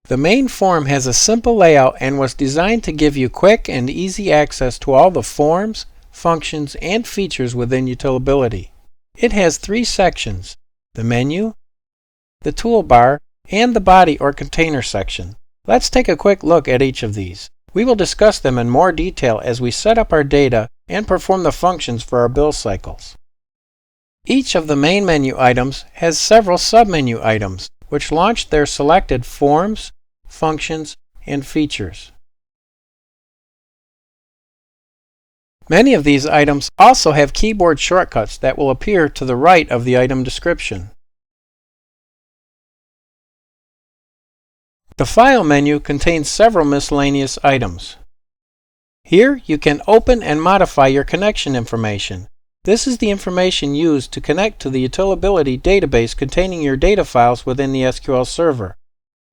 The main form has a simple layout and was designed to give you quick and easy access to all the forms, functions, and features within UtilAbility. It has 3 sections: the menu, the toolbar, and the body or container section. Let's take a quick look at each of these. We will discuss them in more detail as we set up our data and perform the functions for our bill cycles. Each of the main menu items has several submenu items, which launch their selected forms, functions, and features. Many of these items also have keyboard shortcuts that will appear to the right of the item description. The File menu contains several miscellaneous items. Here you can open and modify your connection information. This is the information used to connect to the UtilAbility database containing your data files within the SQL Server.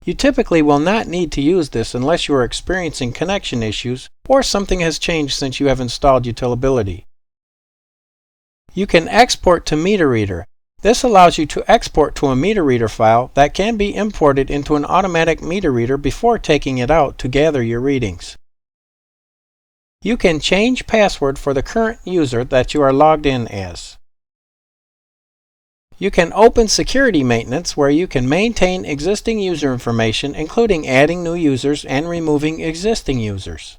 You typically will not need to use this unless you are experiencing connection issues or something has changed since you have installed UtilAbility. You can export to MeterReader. This allows you to export to a MeterReader file that can be imported into an automatic meter reader before taking it out to gather your readings. You can change password for the current user that you are logged in as. You can open security maintenance, where you can maintain existing user information, including adding new users and removing existing users.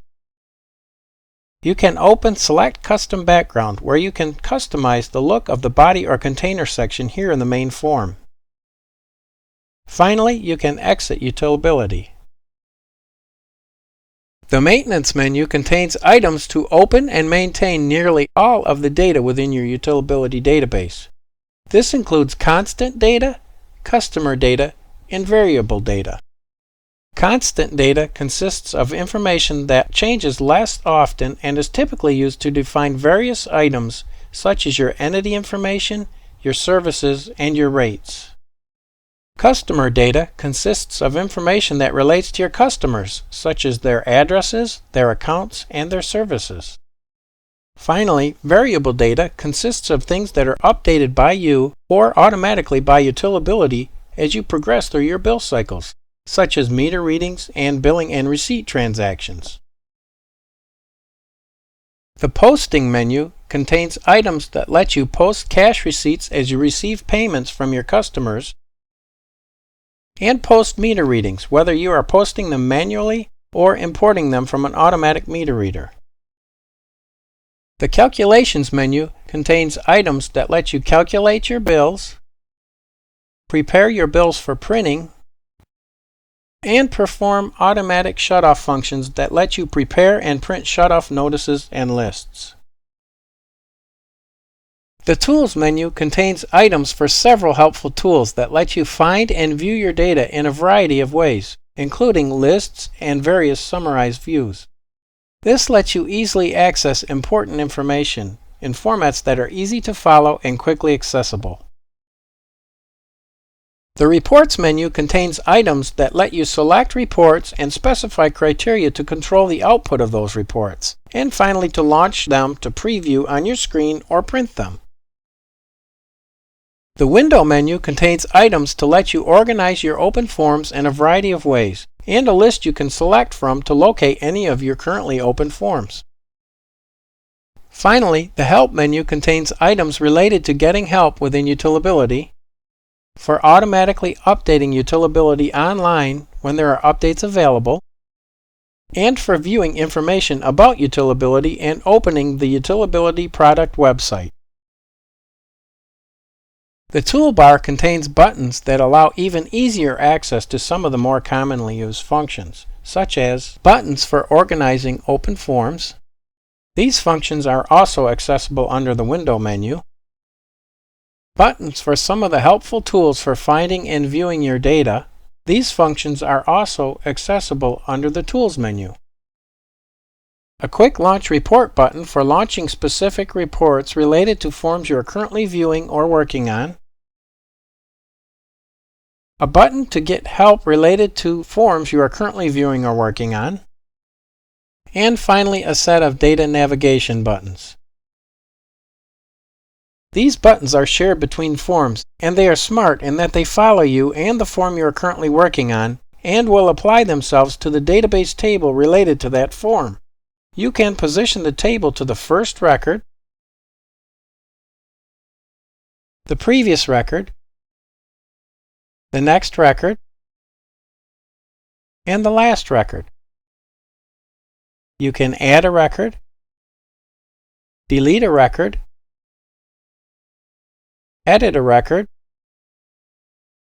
You can open Select Custom Background, where you can customize the look of the body or container section here in the main form. Finally, you can exit UtilAbility. The Maintenance menu contains items to open and maintain nearly all of the data within your UtilAbility database. This includes constant data, customer data, and variable data. Constant data consists of information that changes less often and is typically used to define various items such as your entity information, your services, and your rates. Customer data consists of information that relates to your customers, such as their addresses, their accounts, and their services. Finally, variable data consists of things that are updated by you or automatically by UtilAbility as you progress through your bill cycles, such as meter readings and billing and receipt transactions. The Posting menu contains items that let you post cash receipts as you receive payments from your customers, and post meter readings, whether you are posting them manually or importing them from an automatic meter reader. The Calculations menu contains items that let you calculate your bills, prepare your bills for printing, and perform automatic shutoff functions that let you prepare and print shutoff notices and lists. The Tools menu contains items for several helpful tools that let you find and view your data in a variety of ways, including lists and various summarized views. This lets you easily access important information in formats that are easy to follow and quickly accessible. The Reports menu contains items that let you select reports and specify criteria to control the output of those reports, and finally to launch them to preview on your screen or print them. The Window menu contains items to let you organize your open forms in a variety of ways, and a list you can select from to locate any of your currently open forms. Finally, the Help menu contains items related to getting help within UtilAbility, for automatically updating UtilAbility online when there are updates available, and for viewing information about UtilAbility and opening the UtilAbility product website. The Toolbar contains buttons that allow even easier access to some of the more commonly used functions, such as buttons for organizing open forms. These functions are also accessible under the Window menu. Buttons for some of the helpful tools for finding and viewing your data. These functions are also accessible under the Tools menu. A Quick Launch Report button for launching specific reports related to forms you are currently viewing or working on. A button to get help related to forms you are currently viewing or working on. And finally, a set of data navigation buttons. These buttons are shared between forms, and they are smart in that they follow you and the form you are currently working on, and will apply themselves to the database table related to that form. You can position the table to the first record, the previous record, the next record, and the last record. You can add a record, delete a record, edit a record,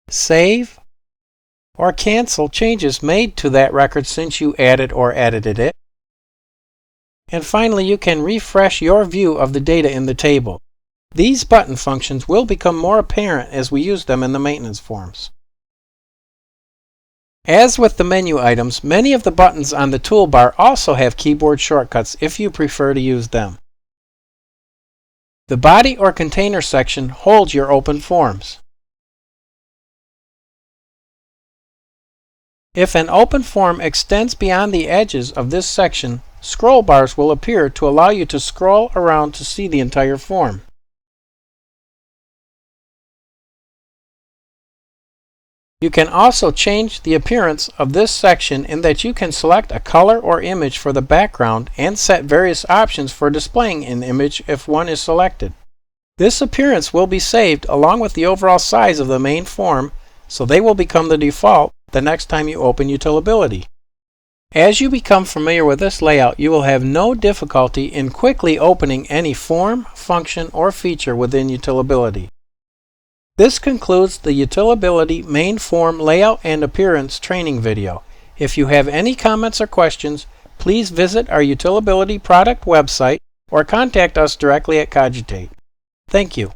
save, or cancel changes made to that record since you added or edited it. And finally, you can refresh your view of the data in the table. These button functions will become more apparent as we use them in the maintenance forms. As with the menu items, many of the buttons on the toolbar also have keyboard shortcuts if you prefer to use them. The body or container section holds your open forms. If an open form extends beyond the edges of this section, scroll bars will appear to allow you to scroll around to see the entire form. You can also change the appearance of this section in that you can select a color or image for the background and set various options for displaying an image if one is selected. This appearance will be saved along with the overall size of the main form, so they will become the default the next time you open UtilAbility. As you become familiar with this layout, you will have no difficulty in quickly opening any form, function, or feature within UtilAbility. This concludes the UtilAbility main form layout and appearance training video. If you have any comments or questions, please visit our UtilAbility product website or contact us directly at Cogitate. Thank you.